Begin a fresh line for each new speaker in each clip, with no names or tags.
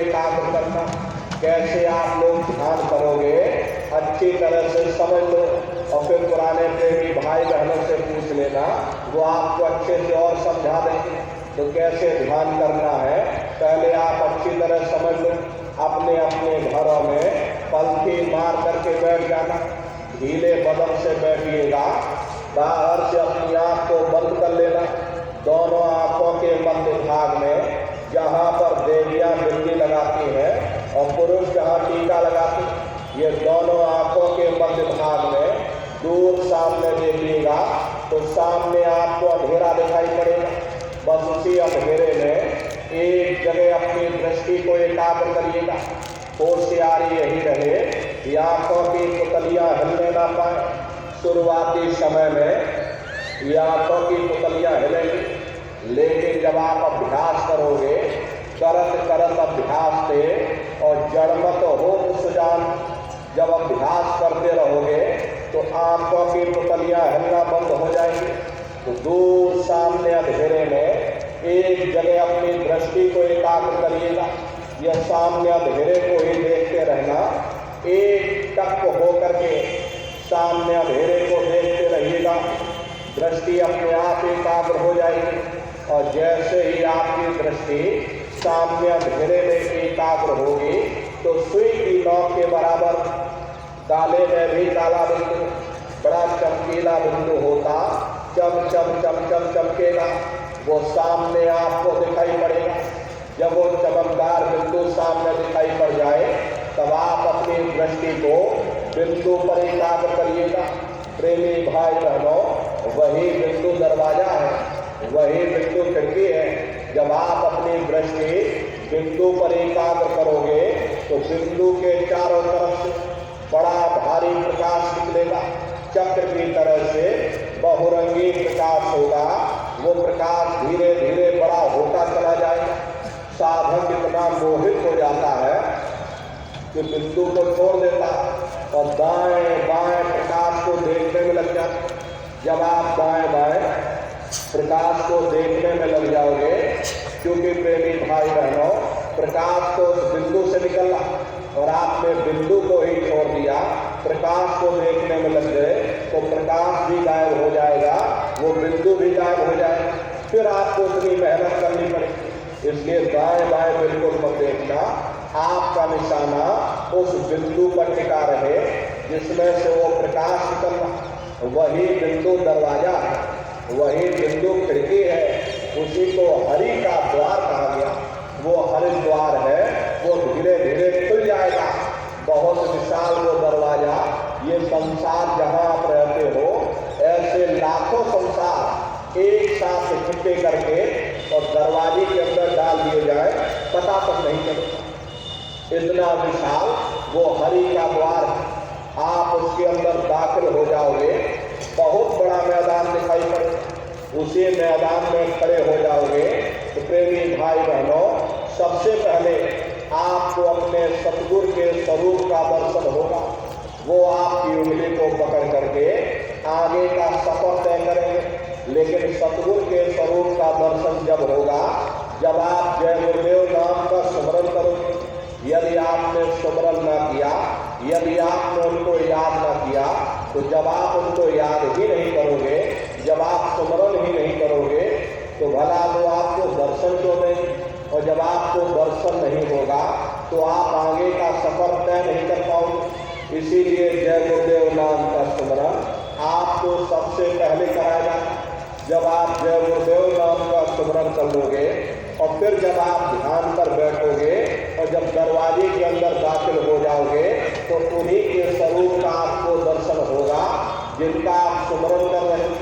एकाग्र करना। कैसे आप लोग ध्यान करोगे अच्छी तरह से समझ लो, और फिर पुराने प्रेमी भाई बहनों से पूछ लेना, वो आपको अच्छे से और समझा देंगे। तो कैसे ध्यान करना है पहले आप अच्छी तरह समझ लो। अपने अपने घरों में पलथी मार करके बैठ जाना, ढीले बदन से बैठिएगा। बाहर से अपनी आँख को बंद कर लेना, दोनों आँखों के मध्य भाग में जहाँ पर देवियाँ बिंदी लगाती हैं और पुरुष जहाँ टीका लगाते हैं, ये दोनों आँखों के मध्य भाग में दूर सामने देखिएगा तो सामने आपको अंधेरा दिखाई पड़ेगा। बस उसी अंधेरे में एक जगह अपनी दृष्टि को एकाग्र करिएगा। होशियारी यही रहे कि आँखों की पुतलियाँ हिलने ना पाए। शुरुआती समय में ये आँखों की पुतलियाँ हिलेंगी, लेकिन जब आप अभ्यास करोगे, करत करत अभ्यास से और जड़मत रूप सुजान, जब अभ्यास करते रहोगे तो आँखों की पुतलियाँ हिलना बंद हो जाएंगी। तो दूर सामने अंधेरे में एक जगह अपनी दृष्टि को एकाग्र करिएगा। यह सामने अंधेरे को ही देखते रहना, एक टक होकर के सामने अंधेरे को देखते रहिएगा। दृष्टि अपने आप एकाग्र हो जाएगी, और जैसे ही आपकी दृष्टि सामने अंधेरे में एकाग्र होगी तो सुई की नोक के बराबर काले में भी काला बिंदु, बड़ा चमकीला बिंदु होता चम चम चम चम चमकेगा, वो सामने आपको दिखाई पड़ेगा। जब वो चमकदार बिंदु सामने दिखाई पड़ जाए तब आप अपनी दृष्टि को बिंदु पर एकाग्र करिएगा। प्रेमी भाई बहनों, वही बिंदु दरवाजा है, वही बिंदु खिड़की है। जब आप अपनी दृष्टि बिंदु पर एकाग्र करोगे तो बिंदु के चारों तरफ से बड़ा भारी प्रकाश निकलेगा, चक्र की तरह से बहुरंगी प्रकाश होगा। वो प्रकाश धीरे धीरे बड़ा होता चला जाएगा। साधक इतना मोहित हो जाता है कि बिंदु को छोड़ देता और दाएं बाएं प्रकाश को देखने में लग जाता। जब आप दाएं बाएं प्रकाश को देखने में लग जाओगे, क्योंकि प्रेमी भाई बहनों प्रकाश तो बिंदु से निकलना और आपने बिंदु को ही छोड़ दिया, प्रकाश को देखने में लग गए तो प्रकाश भी गायब हो जाएगा, वो बिंदु भी गायब हो जाएगा। फिर आपको उतनी मेहनत करनी पड़ेगी। इसलिए दाएं बाएं बिल्कुल मत देखना, आपका निशाना उस बिंदु पर टिका रहे जिसमें से वो प्रकाश निकलना। वही बिंदु दरवाजा है, वही बिंदु खिड़की है, उसी को हरि का द्वार कहा गया। वो हरिद्वार है, वो धीरे धीरे खुल जाएगा। बहुत विशाल वो दरवाजा। ये संसार जहाँ आप रहते हो, ऐसे लाखों संसार एक साथ इकट्ठे करके और दरवाजे के अंदर डाल दिए जाए, पता तक नहीं चलता। इतना विशाल वो हरि का द्वार है। आप उसके अंदर दाखिल हो जाओगे, बहुत बड़ा मैदान दिखाई पड़ेगा। उसी मैदान में खड़े हो जाओगे तो प्रेमी भाई बहनों, सबसे पहले आपको अपने सतगुरु के स्वरूप का दर्शन होगा। वो आपकी उंगली को पकड़ करके आगे का सफर तय करेंगे। लेकिन सतगुरु के स्वरूप का दर्शन जब होगा, जब आप जय गुरुदेव नाम का स्मरण करोगे। यदि आपने स्मरण न किया, यदि आपने उनको याद न किया, तो जब आप उनको याद ही नहीं करोगे, जब आप स्मरण ही नहीं करोगे, तो भला वो आपको दर्शन क्यों देंगे। और जब आपको दर्शन नहीं होगा तो आप आगे का सफर तय नहीं कर पाओगे। इसीलिए जय गुरुदेव नाम का स्मरण आपको सबसे पहले कराया जाता। जब आप जय गुरुदेव नाम का स्मरण कर लोगे और फिर जब आप ध्यान पर बैठोगे और जब दरवाजे के अंदर दाखिल हो जाओगे तो उन्हीं के स्वरूप का आपको दर्शन होगा जिनका आप स्मरण कर रहे हैं,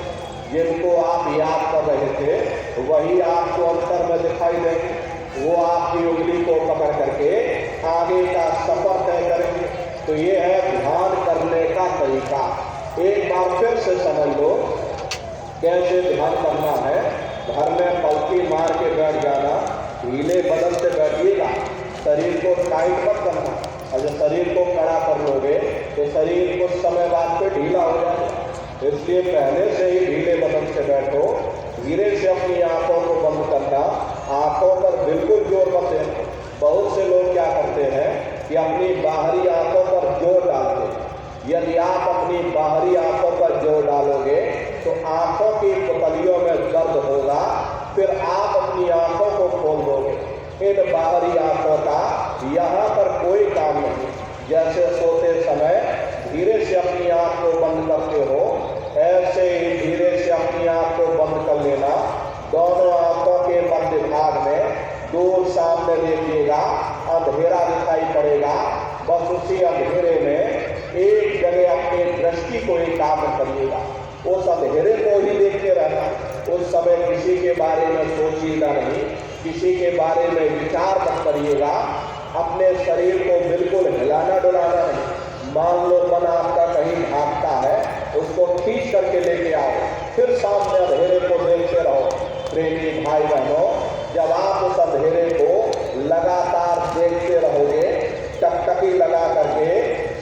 जिनको आप याद कर रहे थे, वही आपको अंतर में दिखाई देंगे। वो आपकी उंगली को पकड़ करके आगे का सफर तय करेंगे। तो ये है ध्यान करने का तरीका। एक बार फिर से समझ लो कैसे ध्यान करना है। घर में पलटी मार के बैठ जाना, ढीले बदन से बैठिएगा, शरीर को टाइट मत करना। और जब शरीर को कड़ा कर लोगे तो शरीर कुछ समय बाद पे ढीला हो जाएगा। इसलिए पहले से ही ढीले बदन से बैठो। धीरे से अपनी आंखों को बंद करना, आंखों पर बिल्कुल जोर मत देना। बहुत से लोग क्या कहते हैं कि अपनी बाहरी आंखों पर जोर डालते हैं। यदि आप अपनी बाहरी आंखों पर जोर डालोगे तो आंखों की पुतलियों में दर्द होगा, फिर आप अपनी आंखों को खोल दोगे। इन बाहरी आंखों का यहाँ पर कोई काम नहीं। जैसे सोते समय धीरे से अपनी आंख को बंद करते हो, ऐसे ही धीरे से अपनी आंख को बंद कर लेना। दोनों आंखों के मध्य भाग में दूर सामने देखिएगा, अंधेरा दिखाई पड़ेगा। बस उसी अंधेरे में एक जगह अपनी दृष्टि को एकाग्र करिएगा, उस अंधेरे को ही देखते रहना। उस समय किसी के बारे में सोचिएगा नहीं, किसी के बारे में विचार मत करिएगा। अपने शरीर को बिल्कुल हिलाना डुलाना नहीं। मान लो मन आपका कहीं भागता है, उसको खींच करके लेके आओ, फिर सामने अंधेरे को देखते रहो। प्रेमी भाई बहनों, जब आप उस अंधेरे को लगातार देखते रहोगे, टकटकी लगा करके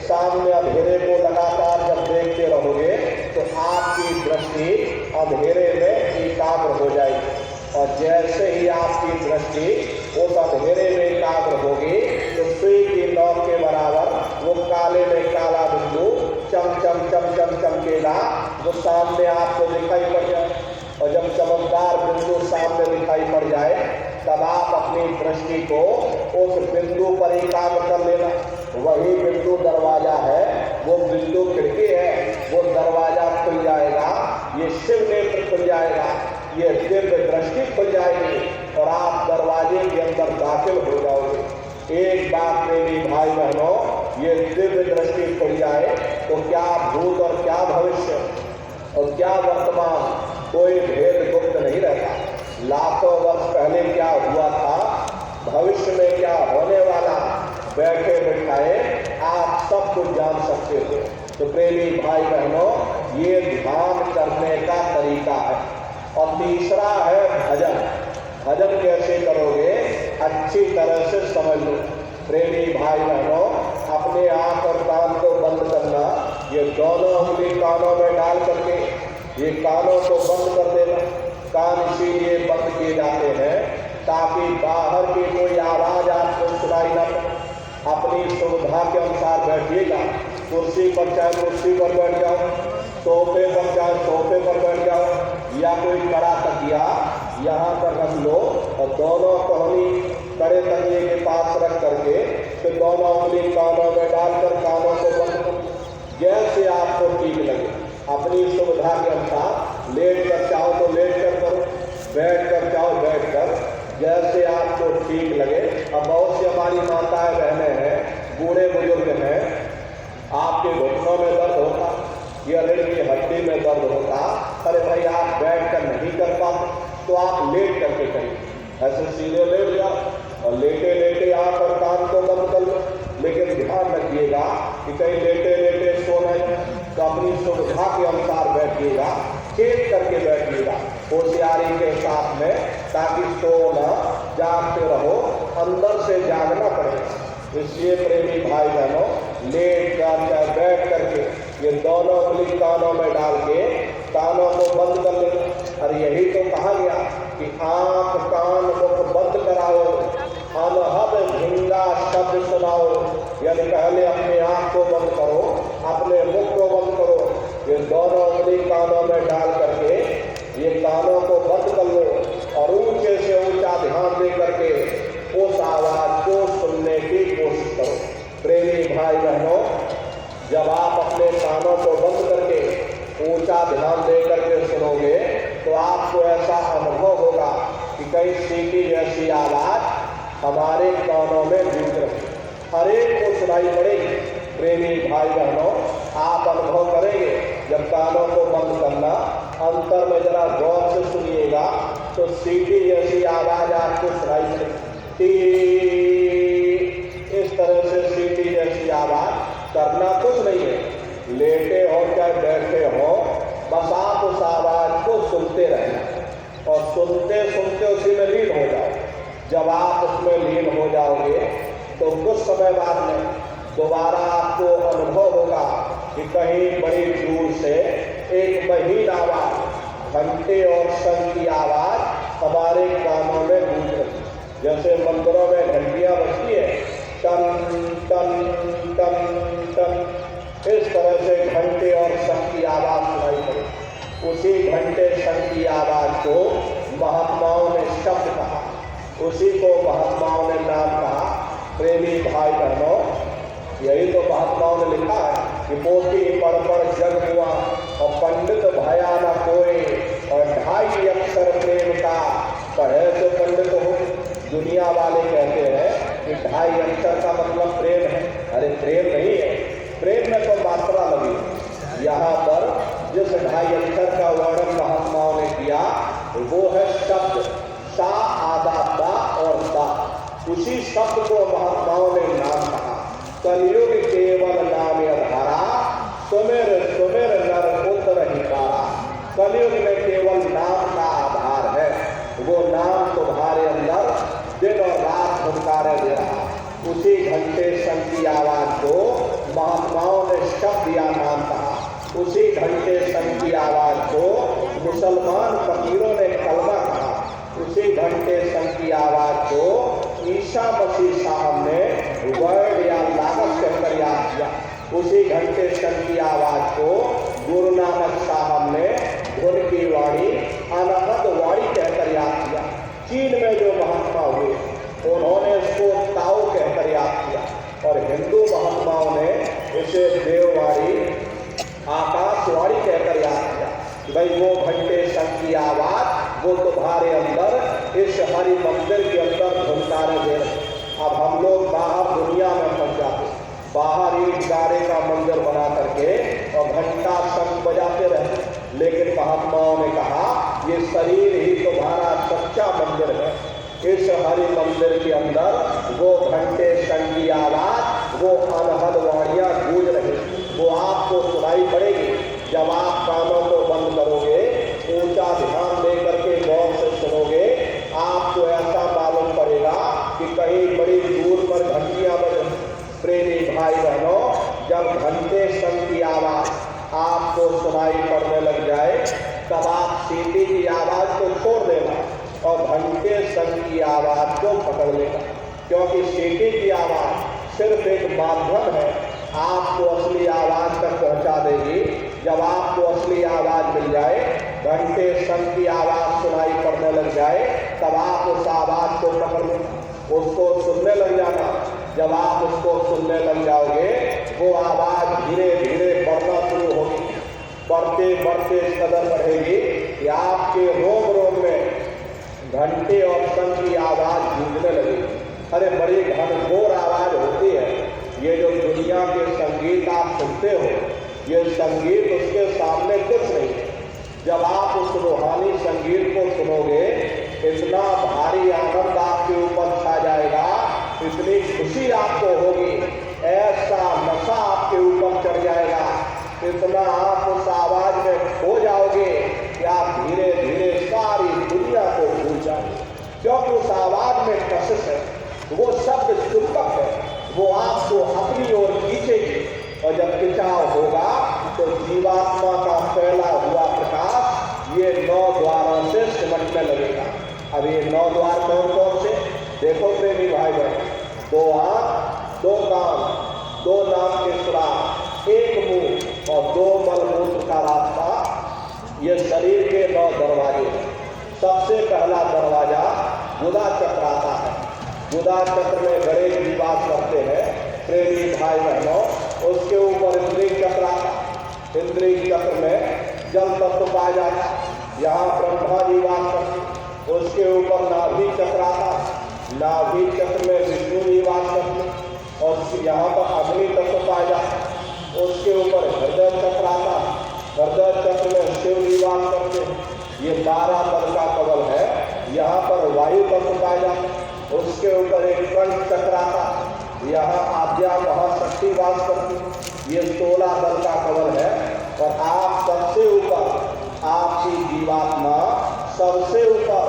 सामने अंधेरे को लगातार जब देखते रहोगे तो आपकी दृष्टि अंधेरे में एकाग्र हो जाएगी। और जैसे ही आपकी दृष्टि उस अंधेरे में एकाग्र होगी तो सुई की नोक के बराबर वो काले में काला बिंदु चम चम चम चम चमकेगा, जो सामने आपको दिखाई पड़ जाए। और जब चमकदार बिंदु सामने दिखाई पड़ जाए तब आप अपनी दृष्टि को उस बिंदु पर एकाग्र कर लेना। वही बिंदु दरवाजा है, वो बिंदु खिड़की है, वो दरवाजा खुल जाएगा, ये शिव नेत्र खुल जाएगा, ये दिव्य दृष्टि खुल जाएगी और आप दरवाजे के अंदर दाखिल हो जाओगे। एक बात मेरी भाई बहनों, ये दिव्य दृष्टि खुल जाए तो क्या भूत और क्या भविष्य और क्या वर्तमान कोई भेद गुप्त नहीं रहता। लाखों वर्ष पहले क्या हुआ था, भविष्य में क्या होने वाला, बैठे बैठाए आप सब कुछ जान सकते हो। तो प्रेमी भाई बहनों, ये ध्यान करने का तरीका है। और तीसरा है भजन। भजन कैसे करोगे, अच्छी तरह से समझ लो। प्रेमी भाई बहनों, अपने आंख और कान को बंद करना, ये दोनों उंगली कानों में डाल करके ये कानों को बंद कर देना। कान इसीलिए बंद किए जाते हैं ताकि बाहर की कोई आवाज आपको सुनाई न पड़े। अपनी सुविधा के अनुसार बैठिएगा। कुर्सी पर चाहे कुर्सी पर बैठ जाओ, सोफे पर चाहे सोफे पर बैठ जाओ, या कोई कड़ा तकिया यहाँ पर रख लो और दोनों कोहनी कड़े तकिए के पास रख करके फिर दोनों उंगली कानों में डालकर कानों को बंद करो। जैसे आपको ठीक लगे अपनी सुविधा के अनुसार, लेट कर चाहो तो लेट कर करो, बैठ कर चाहो बैठ कर, जैसे आपको ठीक लगे। अब बहुत सी हमारी माताएं बहनें हैं, बूढ़े बुजुर्ग हैं, आपके घुटनों में दर्द होता या रीढ़ की हड्डी में दर्द होता, अरे भाई आप बैठ कर नहीं कर पाते तो आप लेट करके करिए। ऐसे सीधे लेट जाओ और लेटे लेटे आंख और कान को बंद कर लो। लेकिन ध्यान रखिएगा कि कहीं लेटे लेटे सो नहीं, तो अपनी सुविधा के अनुसार बैठिएगा, चेक करके बैठिएगा होशियारी के साथ में, ताकि सोना जागते रहो, अंदर से जागना पड़ेगा। इसलिए प्रेमी भाई बहनों, लेट कर बैठ करके ये दोनों उंगली कानों में डाल के कानों को बंद कर लेना। और यही तो कहा गया कि आंख कान मुख बंद कराओ, अनहद भिंगा शब्द सुनाओ। यानी पहले अपने आंख को बंद करो, अपने मुख को बंद करो, ये दोनों उंगली कानों में डाल करके ये कानों को बंद कर लो और ऊंचे से ऊंचा ध्यान दे करके उस आवाज को सुनने की कोशिश करो। प्रेमी भाई बहनों, जब आप अपने कानों को बंद करके ऊंचा ध्यान दे करके सुनोगे तो आपको ऐसा अनुभव होगा कि कहीं सीटी जैसी आवाज हमारे कानों में गूंज रही, हर एक को सुनाई पड़ेगी। प्रेमी भाई बहनों, आप अनुभव करेंगे जब कानों को बंद करना, अंतर में जरा गौर से सुनिएगा तो सीटी जैसी आवाज आपको सुनाई पड़ेगी। इस तरह से सीटी जैसी आवाज करना कुछ नहीं है। लेटे हो चाहे बैठे हो, बस आप उस आवाज को सुनते रहना और सुनते सुनते उसी में लीन हो जाओ। जब आप उसमें लीन हो जाओगे तो कुछ समय बाद में दोबारा आपको अनुभव होगा कि कहीं बड़ी दूर से एक महीन आवाज, घंटे और शंख की आवाज हमारे कानों में गूंज रही। जैसे मंदिरों में घंटियां बजती है, टन को महात्माओं ने शब्द कहा, उसी को महात्माओं ने नाम कहा। प्रेमी भाई बहनों, यही तो महात्माओं ने लिखा है कि पोथी पढ़ जग हुआ और पंडित भया न कोई, और 2.5 अक्षर प्रेम का पढ़े तो पंडित हो। दुनिया वाले कहते हैं कि 2.5 अक्षर का मतलब प्रेम है। अरे प्रेम नहीं है, प्रेम में तो मात्रा लगी। यहाँ पर जिस 2.5 अक्षर का वर्णन महात्माओं ने किया वो है शब्द सा, आदा, दा और दा। उसी शब्द को महात्माओं ने नाम कहा। कलयुग केवल नाम आधारा, सुमेर सुमेर नर पुत्र हितारा। कलयुग में केवल नाम का आधार है, वो नाम तुम्हारे अंदर दिन और रात हुंकारे दे रहा। उसी घंटे संग की आवाज को महात्माओं ने शब्द या नाम कहा। उसी घंटे संग की आवाज को मुसलमान फकीरों ने कलमा कहा। उसी घंटे संग की आवाज को ईसा मसीह साहब ने वर्ड या लागत कहकर याद किया। उसी घंटे संग की आवाज को गुरु नानक साहब ने धुन की वाणी, अनहद वाणी कहकर याद किया। चीन में जो महात्मा हुए उन्होंने इसको ताओ कहकर याद किया, और हिंदू महात्माओं ने इसे देववाणी, आकाशवाणी कहकर याद किया। भाई वो घंटे संग की आवाज वो तुम्हारे अंदर इस हरि मंदिर के अंदर धुनकारे दे रहे। अब हम लोग बाहर दुनिया में फंस जाते, बाहर ईट गारे का मंदिर बना करके और घंटा संग बजाते रहे। लेकिन महात्माओं ने कहा ये शरीर ही तुम्हारा सच्चा मंदिर है। इस हरि मंदिर के अंदर वो घंटे संग की आवाज, वो अनहद वाणियां गूंज रही, वो आपको सुनाई पड़ेगी। जब आप कानों को बंद करोगे, ऊंचा ध्यान दे करके गौर से सुनोगे, आपको ऐसा मालूम पड़ेगा कि कहीं बड़ी दूर पर घंटियां बज। प्रेमी भाई बहनों, जब घंटे संग की आवाज आपको सुनाई पड़ने लग जाए, तब आप सीटी की आवाज को छोड़ देना और घंटे संग की आवाज को पकड़ लेना, क्योंकि सीटी की आवाज सिर्फ एक माध्यम है, आपको असली आवाज तक पहुंचा देगी। जब आपको असली आवाज मिल जाए, घंटे संग की आवाज सुनाई पड़ने लग जाए, तब आप उस आवाज को पकड़ लो, उसको सुनने लग जाना। जब आप उसको सुनने लग जाओगे, वो आवाज धीरे धीरे बढ़ना शुरू होगी। बढ़ते बढ़ते इस कदर बढ़ेगी कि आपके रोम रोम में घंटे और संग की आवाज गूंजने लगेगी। अरे बड़ी घनघोर आवाज होती है। ये जो दुनिया के संगीत आप सुनते हो, ये संगीत उसके सामने कुछ नहीं है। जब आप उस रूहानी संगीत को सुनोगे, इतना भारी आनंद आपके ऊपर छा जाएगा, इतनी खुशी आपको होगी, ऐसा नशा आपके ऊपर चढ़ जाएगा, इतना आप उस आवाज में खो जाओगे कि आप धीरे धीरे सारी दुनिया को भूल जाओगे। क्योंकि उस आवाज में कशिश है, वो शब्द चुंबक है, वो आपको अपनी ओर खींचेगी। और जब खिंचाव होगा तो जीवात्मा का फैला हुआ प्रकाश ये 9 द्वारों से सिमटने लगेगा। अब ये 9 द्वार कौन कौन से? देखो प्रेमी भाई बहन, 2 आंख, 2 कान, 2 नाक के सुराख, 1 मुंह और 2 मलमूत्र का रास्ता, ये शरीर के 9 दरवाजे हैं। सबसे पहला दरवाजा गुदा चक्र आता है। गुदा चक्र में गणेश जी वास करते हैं। प्रेमी भाई बहनों, उसके ऊपर इंद्रिय चक्र आता। इंद्रिय चक्र में जल तत्व पाया जाता, यहाँ ब्रह्मा जी वास करते। उसके ऊपर नाभि चक्र आता, नाभि चक्र में विष्णु जी वास करते और यहाँ पर अग्नि तत्व पाया जाता। उसके ऊपर हृदय चक्र आता, हृदय चक्र में शिव जी वास करते। ये 12 पद का कवल है, यहाँ पर वायु तत्व पाया जाता। उसके ऊपर एक कंठ चक्र आता, यहाँ आद्या महाशक्ति वास करती। ये 16 दल का कवल है। और आप सबसे ऊपर, आपकी जीवात्मा सबसे ऊपर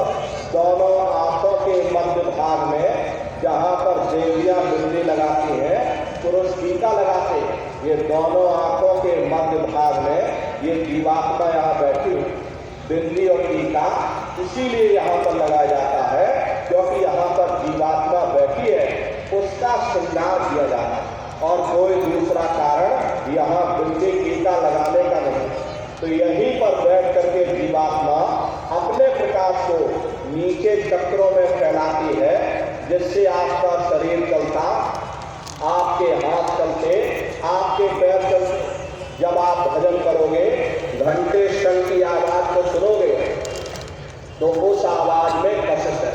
दोनों आंखों के मध्य भाग में, जहाँ पर देवियां बिंदी लगाती हैं, पुरुष टीका लगाते हैं, ये दोनों आंखों के मध्य भाग में ये जीवात्मा यहाँ बैठी हुई। बिंदी और टीका इसीलिए यहाँ पर लगाया जाता है क्योंकि यहाँ पर जीवात्मा बैठी है, उसका श्रृंगार किया जाता है, और कोई दूसरा कारण यहाँ बिंदी टीका लगाने का नहीं। तो यहीं पर बैठ करके जीवात्मा अपने प्रकार प्रकाश को नीचे चक्रों में फैलाती है, जिससे आपका शरीर चलता, आपके हाथ चलते, आपके पैर चलते। जब आप भजन करोगे, घंटे शंख की आवाज को सुनोगे, तो उस आवाज में कसक है,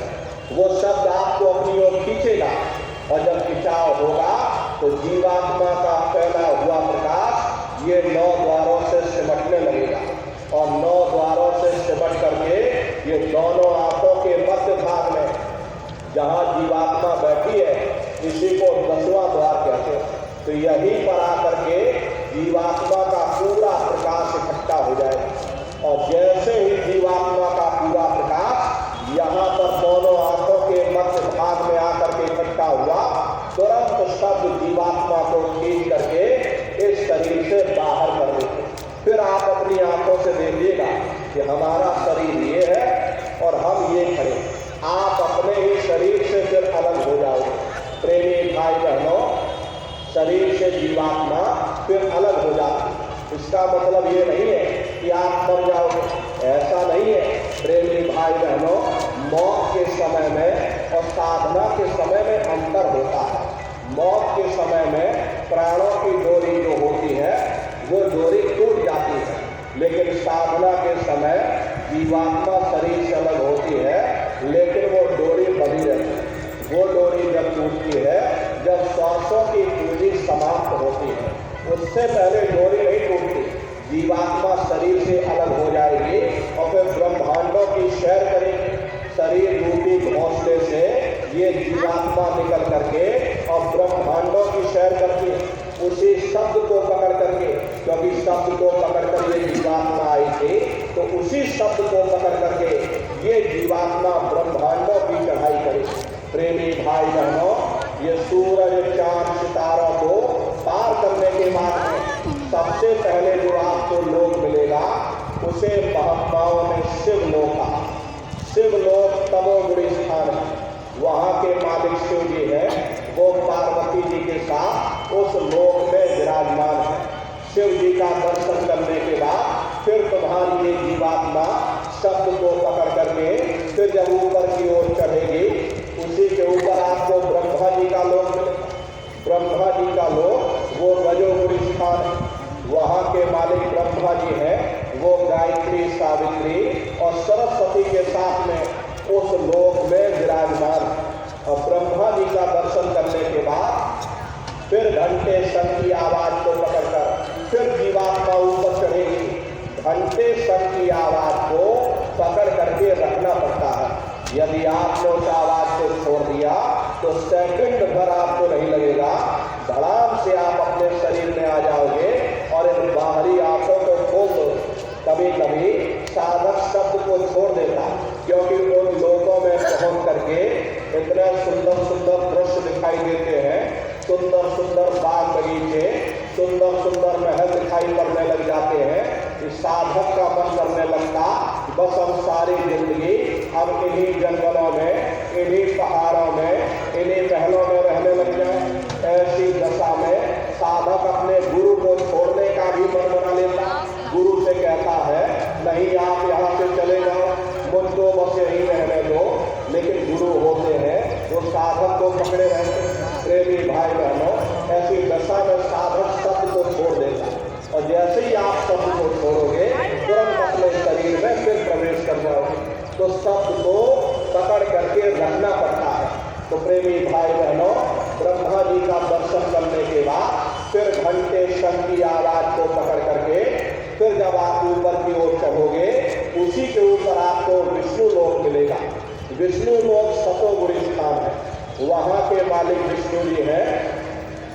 वो शब्द आपको अपनी ओर खींचेगा, और जब खिंचाव होगा तो जीवात्मा का फैला हुआ प्रकाश ये 9 द्वारों से सिमटने लगेगा, और 9 द्वारों से सिमट करके ये दोनों आंखों के मध्य भाग में जहां जीवात्मा बैठी है, इसी को 10वां द्वार कहते हैं। तो यहीं पर आकर के जीवात्मा का पूरा प्रकाश इकट्ठा हो जाएगा, और जैसे ही जीवात्मा का पूरा प्रकाश यहाँ पर दोनों आंखों के मध्य भाग में आकर के इकट्ठा हुआ, तुरंत शब्द जीवात्मा को खींच करके इस शरीर से बाहर कर देते। फिर आप अपनी आंखों से देखिएगा कि हमारा शरीर ये है और हम ये खड़े। आप अपने ही शरीर से फिर अलग हो जाओगे। प्रेमी भाई बहनों, शरीर से जीवात्मा फिर अलग हो जाती। इसका मतलब ये नहीं है कि आप मर जाओगे, ऐसा नहीं है। प्रेमी भाई बहनों, मौत के समय में और साधना के समय में अंतर होता है। मौत के समय में प्राणों की डोरी जो होती है वो डोरी टूट जाती है, लेकिन साधना के समय जीवात्मा शरीर से अलग होती है, लेकिन वो डोरी बनी रहती है। वो डोरी जब टूटती है, जब श्वासों की पूंजी समाप्त होती है, उससे पहले डोरी नहीं टूटती। जीवात्मा शरीर से अलग हो जाएगी और फिर ब्रह्मांडों की सैर करेगी। शरीर रूपी घोंसले से ये जीवात्मा निकल करके और ब्रह्मांडों की सैर करती है, उसी शब्द को पकड़ करके, क्योंकि शब्द को पकड़ कर ये जीवात्मा आई थी, तो उसी शब्द को पकड़ करके ये जीवात्मा ब्रह्मांडों की चढ़ाई करेगी। प्रेमी भाई बहनों, ये सूरज चांद सितारों को पार करने के बाद में सबसे पहले जो आपको लोक मिलेगा, उसे महात्माओं ने शिवलोक कहा। शिवलोक तमोगुणी स्थान है, वहाँ के मालिक शिव जी है, वो पार्वती जी के साथ उस लोक में विराजमान है। शिव जी का दर्शन करने के बाद फिर तुम्हारी ये जीवात्मा शब्द को पकड़ करके फिर जब ऊपर की ओर चढ़ेगी, उसी के ऊपर आपको ब्रह्मा जी का लोक मिलेगा। ब्रह्मा जी का लोक वो रजोगुणी स्थान है, वहाँ के मालिक ब्रह्मा जी हैं, वो गायत्री, सावित्री और सरस्वती के साथ में उस लोक में विराजमान है। और ब्रह्मा जी का दर्शन करने के बाद फिर घंटे शंख की आवाज को पकड़कर फिर जीवात्मा ऊपर चढ़ेगी। घंटे शंख की आवाज को पकड़ करके रखना पड़ता है। यदि आपने उस आवाज को छोड़ दिया तो सेकंड भर आपको नहीं लगेगा, धड़ाम से आप अपने शरीर में आ जाओगे और इन बाहरी आंखों को खोल दो। कभी कभी साधक शब्द को छोड़ देता, क्योंकि उन लोगों में पहुंच करके इतने सुंदर सुंदर दृश्य दिखाई देते हैं, सुंदर सुंदर बाग बगीचे, सुंदर सुंदर महल दिखाई पड़ने लग जाते हैं। इस साधक का मन करने लगता बस हम सारी जिंदगी अब इन्हीं जंगलों में, इन्हीं पहाड़ों में, इन्हीं महलों में रहने लग जाए। ऐसी दशा में साधक अपने गुरु को छोड़ने का भी मन बना लेता। गुरु से कहता है नहीं, आप यहाँ से चले जाओ, मुझको बस यहीं रहने दो। लेकिन गुरु होते हैं वो साधक को पकड़े रहते। प्रेमी भाई बहनों, ऐसी दशा में साधक शब्द को छोड़ देता, और जैसे ही आप शब्द को छोड़ोगे तुरंत अपने शरीर में फिर प्रवेश कर जाओगे। तो शब्द को पकड़ करके रखना पड़ता है। तो प्रेमी भाई बहनों, ब्रह्मा जी का दर्शन करने के बाद फिर घंटे शंख की आवाज को पकड़ करके फिर जब आप ऊपर की ओर चढ़ोगे, उसी के ऊपर आपको विष्णु लोक मिलेगा। विष्णु लोक सतोगुणी स्थान है, वहाँ के मालिक विष्णु जी हैं।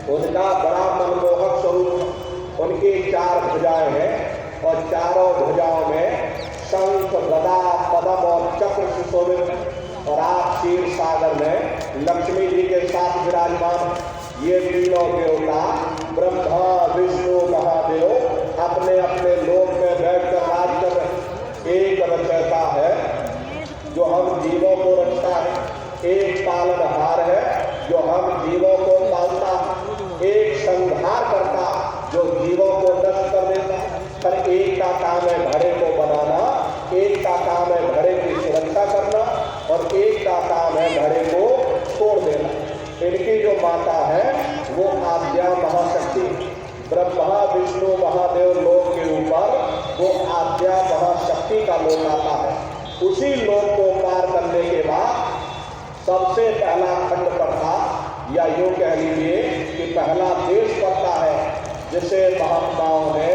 उनका बड़ा मनमोहक स्वरूप, उनकी 4 भुजाएं हैं और चारों भुजाओं में शंख, गदा, पद्म और चक्र सुशोभित। और आप क्षीर सागर में लक्ष्मी जी के साथ विराजमान। ये तीनों देवता ब्रह्मा, विष्णु, महादेव अपने अपने लोक में बैठकर राज कर रहे। एक रचयिता है जो हम जीवों को रचता है, एक पालनहार है जो हम जीवों को पालता है, एक संहार करता जो जीवों को नष्ट कर देता। पर एक का काम है घड़े को बनाना, एक का काम है घड़े की सुरक्षा और एक का काम है घड़े को तोड़ देना। इनकी जो माता है वो आद्या महाशक्ति, ब्रह्मा विष्णु महादेव लोक के ऊपर वो आद्या महाशक्ति का लोक आता है। उसी लोक को पार करने के बाद सबसे पहला खंड पड़ता, या यूँ कह लीजिए कि पहला देश पड़ता है, जिसे महात्माओं ने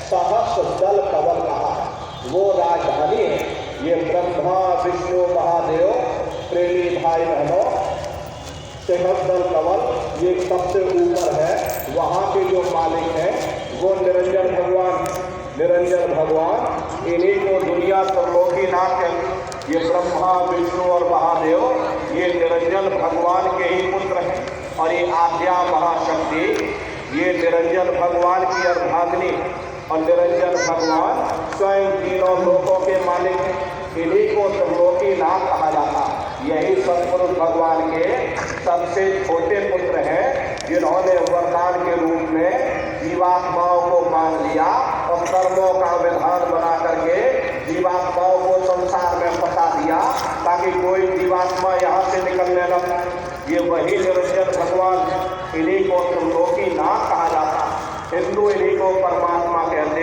सहस्र दल कवल कहा है। वो राजधानी है। ये ब्रह्मा विष्णु महादेव प्रेमी भाई बहनों, सहस्र दल कवल ये सबसे ऊपर है। वहाँ के जो मालिक हैं वो निरंजन भगवान, निरंजन भगवान। इन्हीं को दुनिया त्रिलोकी नाथ कहते। ये ब्रह्मा विष्णु और महादेव ये निरंजन भगवान के ही पुत्र हैं। और ये आद्या महाशक्ति ये निरंजन भगवान की अर्धांगिनी, और निरंजन भगवान स्वयं तीनों लोकों के मालिक हैं। इन्हीं को त्रिलोकी नाथ कहा जाता है। यही सतपुरुष भगवान के सबसे छोटे पुत्र हैं, जिन्होंने वरदान के रूप में जीवात्माओं को मान लिया और कर्मों का विधान बना करके जीवात्माओं को संसार में फंसा दिया, ताकि कोई जीवात्मा यहाँ से निकलने न पाए। ये वही निरंजन भगवान। इन्हीं को त्रिलोकी नाथ कहा जाता। हिंदू इन्हीं को परमात्मा कहते,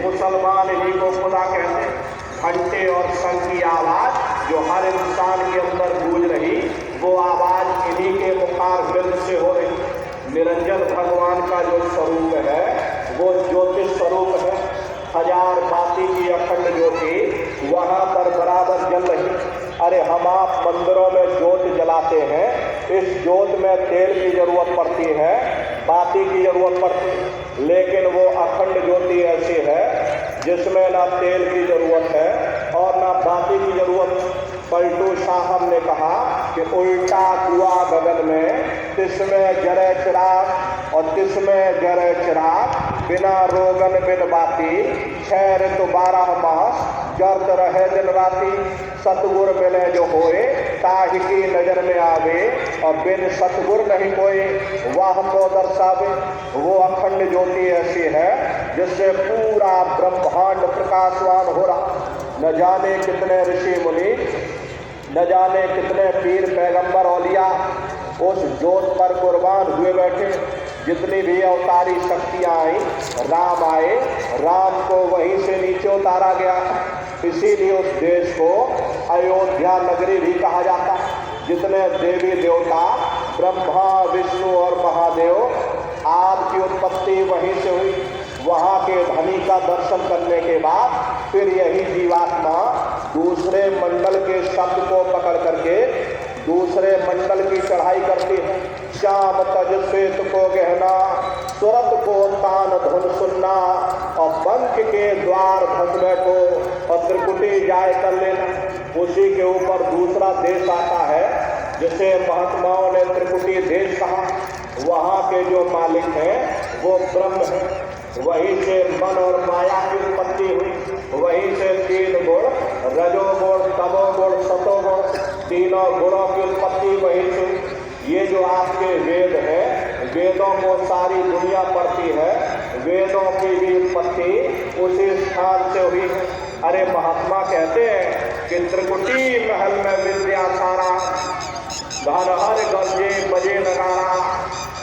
मुसलमान इन्हीं को खुदा कहते। घंटे और शंख की आवाज़ जो हर इंसान के अंदर गूंज रही, वो आवाज़ इन्हीं के मुखार बिंद से हो रही। निरंजन भगवान का जो स्वरूप है वो ज्योतिष स्वरूप है। हजार बाती की अखंड ज्योति वहाँ पर बराबर जल रही। अरे हम आप मंदिरों में ज्योत जलाते हैं, इस ज्योत में तेल की जरूरत पड़ती है, बाती की जरूरत पड़ती है, लेकिन वो अखंड ज्योति ऐसी है जिसमें ना तेल की जरूरत है और ना बाती की जरूरत। पलटू साहब ने कहा कि उल्टा कुआ गगन में, तिसमें जरे चिराग और तिसमें जरे चिराग, बिना रोगन बिन बाती, 6 ऋतु 12 मास, जर्द रहे दिन राती। सतगुर मिले जो होए, ताहि की नजर में आवे, और बिन सतगुर नहीं कोई, वाह को दर्शावे। वो अखंड ज्योति ऐसी है जिससे पूरा ब्रह्मांड प्रकाशवान हो रहा। न जाने कितने ऋषि मुनि, न जाने कितने पीर पैगंबर औलिया उस ज्योत पर कुर्बान हुए बैठे। जितनी भी अवतारी शक्तियाँ आई, राम आए, राम को वहीं से नीचे उतारा गया। इसीलिए उस देश को अयोध्या नगरी भी कहा जाता है। जितने देवी देवता ब्रह्मा विष्णु और महादेव, आपकी उत्पत्ति वहीं से हुई। वहाँ के धनी का दर्शन करने के बाद फिर यही जीवात्मा दूसरे मंडल के शब्द को पकड़ करके दूसरे मंडल की चढ़ाई करती है। श्याम तज श्वेत को गहना, सुरत को तान धुन सुनना, और पंख के द्वार धस बैठो, और त्रिकुटी जाय कर लेना। उसी के ऊपर दूसरा देश आता है जिसे महात्माओं ने त्रिकुटी देश कहा। वहाँ के जो मालिक हैं वो ब्रह्म है। वहीं से मन और माया की उत्पत्ति हुई। वहीं से 3 गुण, रजोगुण, तमोगुण, सतोगुण, तीनों गुणों की उत्पत्ति वहीं से। ये जो आपके वेद हैं, वेदों को सारी दुनिया पढ़ती है, वेदों की भी उत्पत्ति उसी स्थान से हुई है। अरे महात्मा कहते हैं कि त्रिकुटी महल में विद्या सारा, धन हर गंजे बजे नगारा,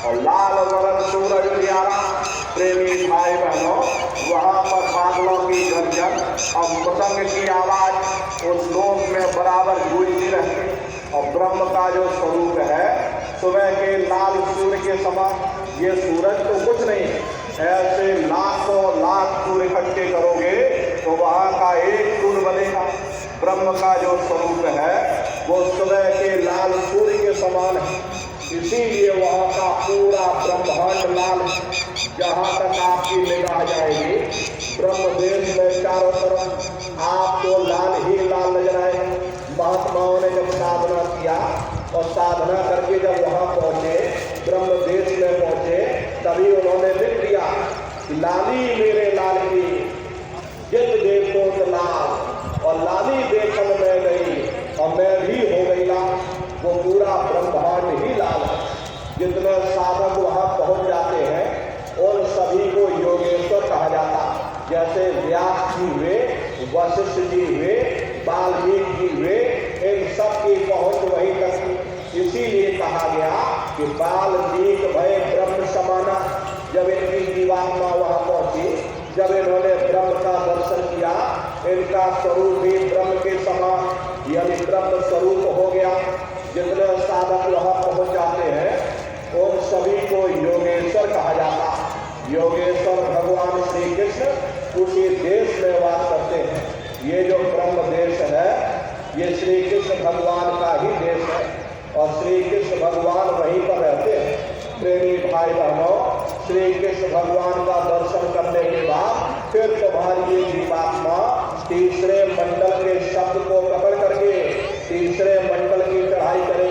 और लाल वरण सूरज प्यारा। प्रेमी भाई बहनों, वहाँ पर बादलों की गर्जन और मृदंग की आवाज़ उस लोक में बराबर गूंजती रहती। और ब्रह्म का जो स्वरूप है सुबह के लाल सूर्य के समान। ये सूरज तो कुछ नहीं, ऐसे लाखों लाख सूर्य इकट्ठे करोगे तो वहाँ का एक सूर्य बनेगा। ब्रह्म का जो स्वरूप है वो सुबह के लाल सूर्य के समान है। इसीलिए वहाँ का पूरा ब्रह्मांड लाल है। जहाँ तक आपकी निगाह जाएगी ब्रह्म देश में चारों तरफ आपको लाल ही लाल नजर आएगा। महात्माओं ने जब साधना किया और साधना करके जब वहाँ पहुँचे, ब्रह्म देश में पहुँचे, तभी उन्होंने लिख दिया कि लाली मेरे लाल की, जित देखो तो लाल, और लाली देखन में गई और मैं भी हो गई लाल। वो पूरा ब्रह्मांड ही लाल है। जितने साधक वहाँ पहुँच जाते हैं उन सभी को योगेश्वर कहा जाता। जैसे व्यास जी हुए, वशिष्ठ जी हुए, वाल्मीकि जी हुए, इन सब की पहुंच वही तक थी। इसीलिए कहा गया कि बाल दीक भय ब्रह्म समाना। जब इनकी जीवात्मा वहां पहुंची, जब इन्होंने ब्रह्म का दर्शन किया, इनका स्वरूप भी ब्रह्म के समान यानी ब्रह्म स्वरूप हो गया। जितने साधक वहां पहुंच जाते हैं उन सभी को योगेश्वर कहा जाता। योगेश्वर भगवान श्री कृष्ण उसी देश में वास करते हैं। ये जो ब्रह्म देश है ये श्री कृष्ण भगवान का ही देश है और श्री कृष्ण भगवान वहीं पर रहते हैं। प्रेमी भाई बहनों, श्री कृष्ण भगवान का दर्शन करने के बाद फिर तुम्हारी ये जीवात्मा तीसरे मंडल के शब्द को पकड़ करके तीसरे मंडल की चढ़ाई करे।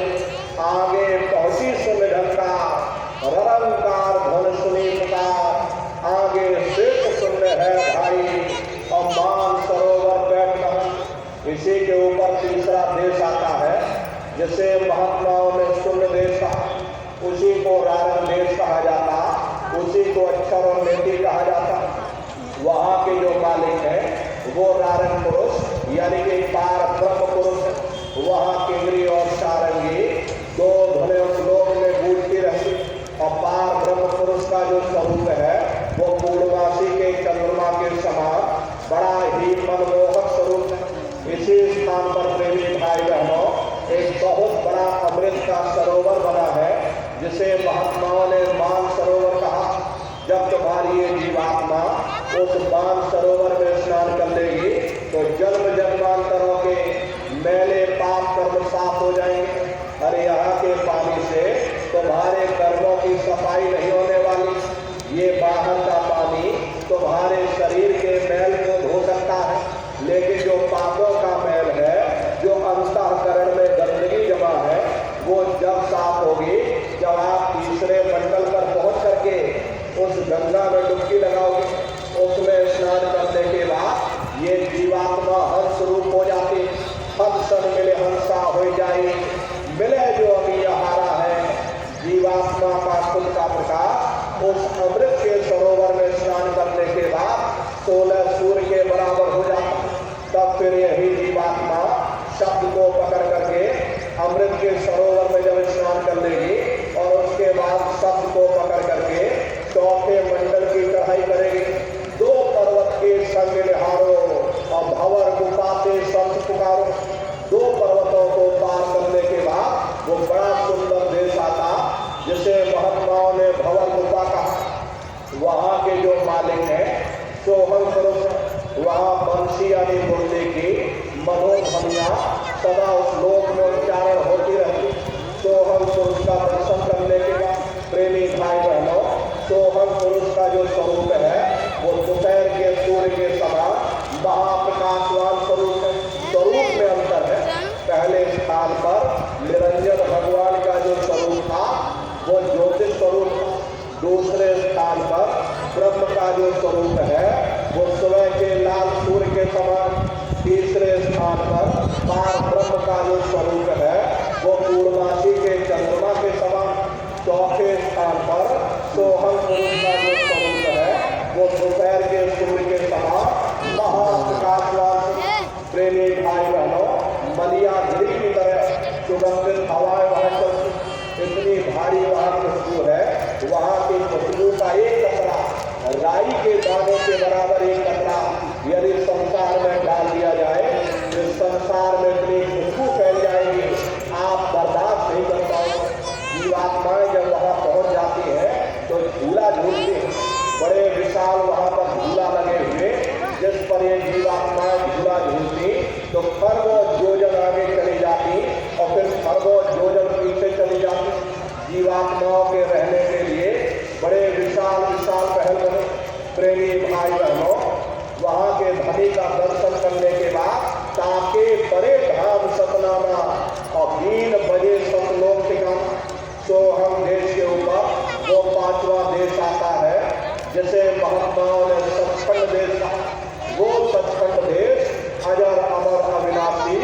आगे पहुंची सुन ढंकार ररंकार धन सुनी पुकार। आगे सिर्फ सुन है भाई और मान सरोवर बैठना। इसी के ऊपर तीसरा देश आता है जिसे महात्माओं ने शून्य देश कहा, उसी को रारंग देश कहा जाता, उसी को अक्षर और नेति कहा जाता। वहाँ के जो मालिक हैं वो रारंग पुरुष यानी कि पार ब्रह्म पुरुष। वहाँ किंगरी और सारंगी दो धुने उस लोक में गूंजती रहती और पार ब्रह्म पुरुष का जो स्वरूप है वो पूर्णवासी के चंद्रमा के समान बड़ा ही मनमोहक स्वरूप है। इसी स्थान पर प्रेमी भाई बहनों एक बहुत बड़ा अमृत का सरोवर बना है जिसे महात्माओं ने मान सरोवर कहा। जब तुम्हारी ये जीवात्मा उस मान सरोवर में स्नान कर लेगी तो जन्म जन्मांतरों के मैले पाप कर्म साफ हो जाएंगे। अरे यहाँ के पानी से तुम्हारे कर्मों की सफाई नहीं होने वाली। ये बाहर का पानी तुम्हारे शरीर के मैल को धो सकता है, लेकिन जो पापों का मैल है, जो अंतःकरण में गंदगी जमा है, वो जब साफ होगी जब आप तीसरे मंडल पर पहुंच करके उस गंगा में डुबकी लगाओगे। उसमें स्नान करने के बाद ये जीवात्मा हंस रूप हो जाती। हंसन मिले हंसा हो जाए, मिले जो अभी हारा है। जीवात्मा का खुद का प्रकाश उस अमृत के सरोवर में स्नान करने के बाद 16 सूर्य के बराबर हो जाता। तब फिर यही जीवात्मा शब्द को पकड़ करके अमृत के सरोवर में जब स्नान कर लेगी और उसके बाद शब्द को पकड़ करके चौथे मंडल की चढ़ाई करेगी। 2 पर्वत के संग निहारो और भंवर गुफा से संत पुकारो। 2 पर्वतों को पार करने के बाद वो बड़ा सुंदर देश आता जिसे महात्माओं ने भंवर गुफा कहा। वहाँ के जो मालिक हैं सोहन स्वरूप, वहाँ बंसी यानी मुरली की मनोध्वनियाँ सदा उस लोक में उच्चारण होती रहती। सोहन पुरुष का दर्शन करने के बाद प्रेमी भाई बहनों, सोहन पुरुष का जो स्वरूप है वो दोपहर के सूर्य के समान महाप्रकाशवान स्वरूप है। स्वरूप में अंतर है। पहले स्थान पर निरंजन भगवान का जो स्वरूप था वो ज्योतिष स्वरूप था। दूसरे स्थान पर ब्रह्म का जो स्वरूप है वो सुबह के लाल सूर्य के समान। तीसरे स्थान पर पार ब्रह्म का जो स्वरूप है वो पूर्णमासी के चंद्रमा के समान। चौथे स्थान पर सोहन पुरुष का जो स्वरूप है वो दोपहर के सूर्य के समान महाप्रकाशवान। प्रेमी भाई बहनों, मलियागिरी की तरह सुगंधित हवाएं वहां चलती। इतनी भारी वहां खुशबू है, वहां की खुशबू का एक कतरा राई के दाने के बराबर एक कतरा यदि संसार में डाल दिया जाए तो संसार में इतनी खुशबू फैल जाएगी आप बर्दाश्त नहीं कर पाओगे। जीवात्माएं जब वहां पहुंच जाती है तो झूला झूलती है। बड़े विशाल वहां पर झूला लगे हुए जिस पर ये जीवात्माएं झूला झूलती तो खरबों योजन आगे चली जाती और फिर खरबों योजन पीछे चली जाती। जीवात्माओं के रहने के लिए बड़े विशाल विशाल पहल बने। प्रेमी भाई बहनों, वहाँ के धनी का दर्शन करने के बाद ताके बड़े धाम सतनामा और 3 बजे सतलोक ठिकाना। सोहम देश के ऊपर वो 5वां देश आता है जिसे महात्माओं ने सचखंड देश कहा। वो सचखंड देश अजर अमर अविनाशी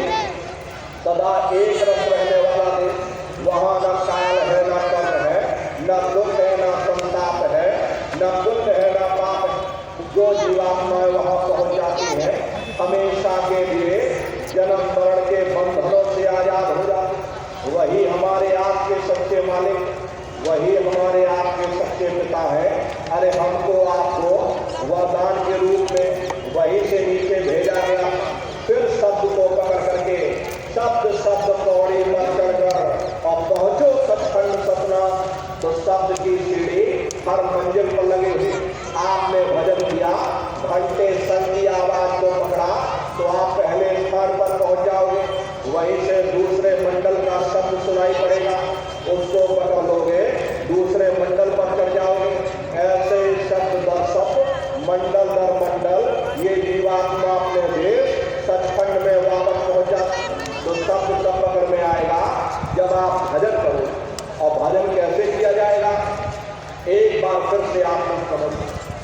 सदा एक रस रहने वाला देश। वहाँ न काल है, न कर्म है, न दुख है, न संताप है, न पुण्य है, न पाप है। जो जीवात्माएं वहाँ पहुँच जाती हैं हमेशा के लिए जन्म मरण के बंधनों से आजाद हो जाते। वही हमारे आपके सच्चे मालिक, वही हमारे आपके सच्चे पिता है। अरे हमको आपको वरदान के रूप में वही से नीचे भेजा गया। फिर शब्द को पकड़ करके शब्द शब्द पौड़ी पर चढ़कर और पहुंचो सचखंड सपना। तो शब्द की सीढ़ी हर मंजिल पर लगी हुई। आपने भजन किया, घंटे संग की आवाज को पकड़ा तो आप पहले स्थान पर पहुंच जाओगे। वहीं से दूसरे मंडल का शब्द सुनाई पड़ेगा, उसको पकड़ लोगे, दूसरे मंडल पर चढ़ जाओगे। ऐसे शब्द दर शब्द, मंडल दर मंडल ये जीवात्मा अपने देश सचखंड में वापस पहुंचा। तो शब्द तब पकड़ में आएगा जब आप भजन करो। और भजन कैसे किया जाएगा, एक बार फिर से आप समझ,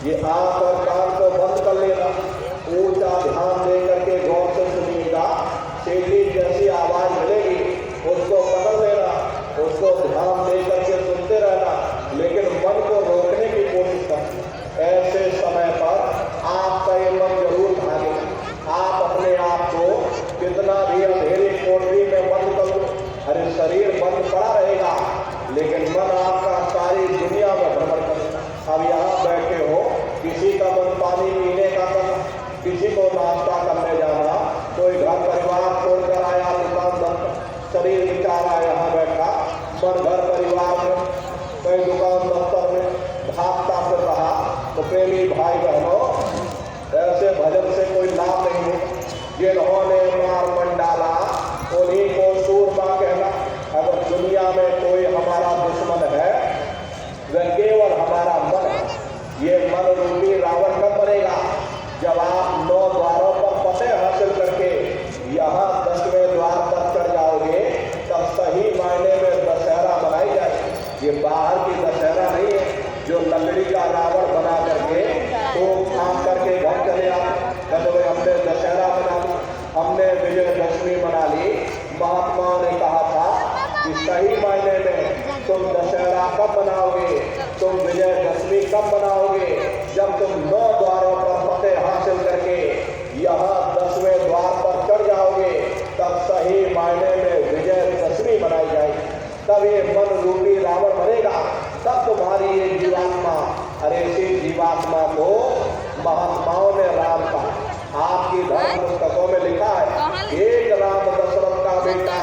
ये आंख और कान को बंद कर लेना, ऊंचा ध्यान दे करके गौर से सुनिएगा। सीधी जैसी आवाज मिलेगी उसको पकड़ लेना, उसको ध्यान दे करके सुनते रहना, लेकिन मन को रोकने की कोशिश करना। ऐसे समय पर आपका ये मन जरूर भागेगा। आप अपने आप को कितना भी अंधेरी कोठरी में बंद कर लो, अरे शरीर बंद पड़ा रहेगा लेकिन मन आपका सारी दुनिया में भ्रमण करेगा। अब यहाँ बैठे हो, किसी का मन पानी पीने का करना, किसी को नाश्ता करने जाना, कोई घर परिवार छोड़कर आया दुकान बंद, शरीर बेचारा यहाँ बैठा, मन घर परिवार में, कोई दुकान दफ्तर में भागता फिर रहा। तो प्रेमी भाई बहनों, ऐसे भजन से कोई लाभ नहीं है। जिन्होंने मार मन डाला उन्हीं को सूरमा कहना। अगर दुनिया में कोई हमारा दुश्मन है वह केवल हमारा मन है। ये मन रूपी रावण कब बनेगा, जब आप 9 द्वारों पर फतेह हासिल करके यहाँ 10वें द्वार पर चढ़ जाओगे, तब सही मायने में दशहरा मनाई जाएगी। ये बाहर की दशहरा नहीं है जो लकड़ी का रावण बना करके तो काम करके घर चले आते। कहते हमने दशहरा मना ली, हमने विजयदशमी मना ली। महात्मा ने कहा था कि सही मायने में तुम दशहरा कब मनाओगे, तुम विजयदशमी कब मनाओगे, जब तुम 9 द्वारों पर फतेह हासिल करके यहाँ 10वें द्वार पर चढ़ जाओगे, तब सही मायने में विजयदशमी मनाई जाएगी। तब ये मन रूपी रावण बनेगा, तब तुम्हारी ये जीवात्मा, अरे इसी जीवात्मा को महात्माओं ने राम कहा। आपकी धर्म पुस्तकों में लिखा है, एक राम दशरथ का बेटा,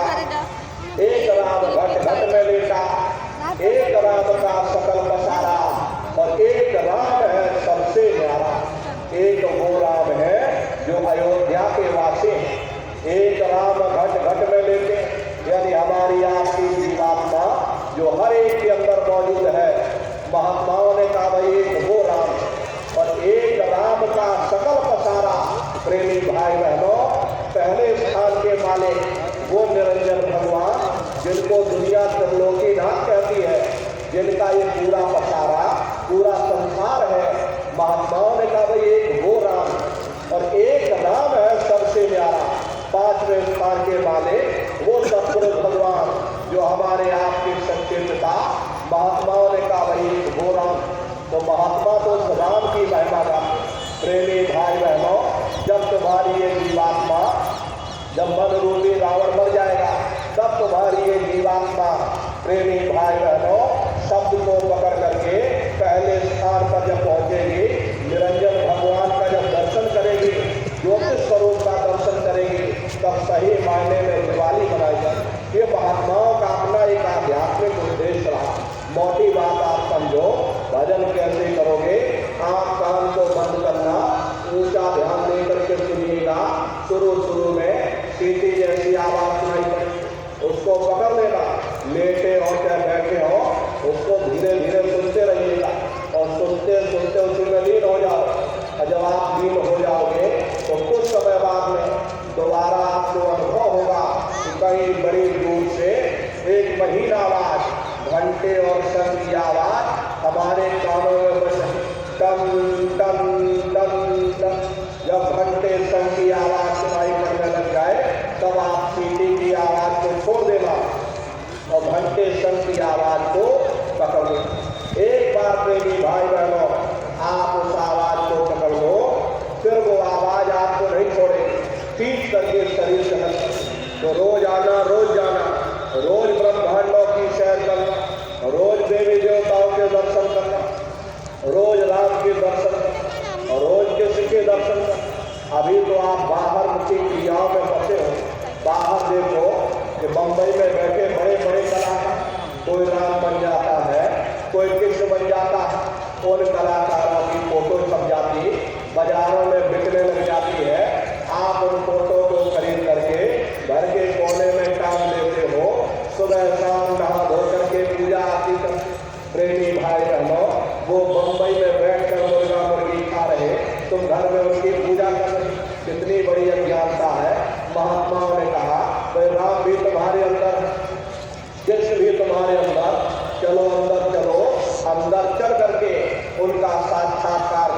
एक राम घट घट में लेटा, एक राम का सकल पसारा, और एक राम है सबसे न्यारा। एक वो राम है जो अयोध्या के वासी हैं, एक राम घट घट में लेते, यानी हमारी आपकी जीवात्मा जो हर एक के अंदर मौजूद है। महात्माओं ने कहा भाई एक वो राम और एक राम का सकल पसारा। प्रेमी भाई बहनों, पहले स्थान के मालिक वो निरंजन भगवान जिनको दुनिया त्रिलोकीनाथ कहती है, जिनका ये पूरा पसारा पूरा संसार है। महात्माओं ने कहा भाई एक वो राम और एक राम है सबसे प्यारा। 5वें स्थान के मालिक वो सतपुरुष भगवान जो हमारे आपके सच्चे पिता। महात्माओं ने कहा भाई एक वो राम। तो महात्मा तो राम की महिमा गाते। प्रेमी भाई बहनों, जब तुम्हारी ये जीवात्मा, जब मन रूपी रावण मर जाएगा, तब तुम्हारी ये जीवात्मा प्रेमी भाई बहनों शब्द को पकड़ करके पहले स्थान पर जब पहुंचेगी, निरंजन भगवान का जब दर्शन करेगी, ज्योतिष स्वरूप का दर्शन करेगी, तब सही मायने में दिवाली मनाई जाएगी। ये महात्माओं का अपना एक आध्यात्मिक उद्देश्य रहा। मोटी बात आप समझो, भजन कैसे करोगे, आँख कान को बंद करना, ऊंचा ध्यान दे करके सुनिएगा। शुरू में सीटी जैसी आवाज सुनाई पड़ेगी, उसको पकड़ लेना, लेटे हो चाहे बैठे हो, उसको धीरे धीरे सुनते रहिएगा और सुनते सुनते उसी में लीन हो जाओ। और जब आप लीन हो जाओगे तो कुछ समय बाद में दोबारा आपको अनुभव होगा कि कहीं बड़ी दूर से एक महीन आवाज, घंटे और शंख की आवाज हमारे कानों में बजे। टन टन टन टन। जब घंटे शंख की आवाज सुनाई पड़ने लग जाए, तब आप सीटी की आवाज को छोड़ देना और घंटे शंख की आवाज को पकड़ लो। एक बार प्रेमी भाई बहनों, आप उस आवाज को पकड़ लो, फिर वो आवाज आपको नहीं छोड़ेगी, खींच करके शरीर से। तो रोज आना, रोज अभी तो आप बाहर की क्रियाओं में फंसे हो। बाहर देखो कि बंबई में बैठे बड़े बड़े कलाकार, कोई राम बन जाता है, कोई कृष्ण बन जाता है, उन कलाकारों की फोटो छप जाती, बाजारों में बिकने लग जाती है। आप उन फोटो को खरीद करके घर के कोने में टांग लेते हो। सुबह शाम नहा धो करके पूजा आरती कर। प्रेमी भाई बहनों, वो बंबई में बैठकर मुर्गा मुर्गी खा रहे, तुम घर में उनकी पूजा कर रहे। कितनी बड़ी अज्ञानता है। महात्माओं ने कहा भाई राम भी तुम्हारे अंदर, कृष्ण भी तुम्हारे अंदर, चलो अंदर चलो। अंदर चल करके उनका साक्षात्कार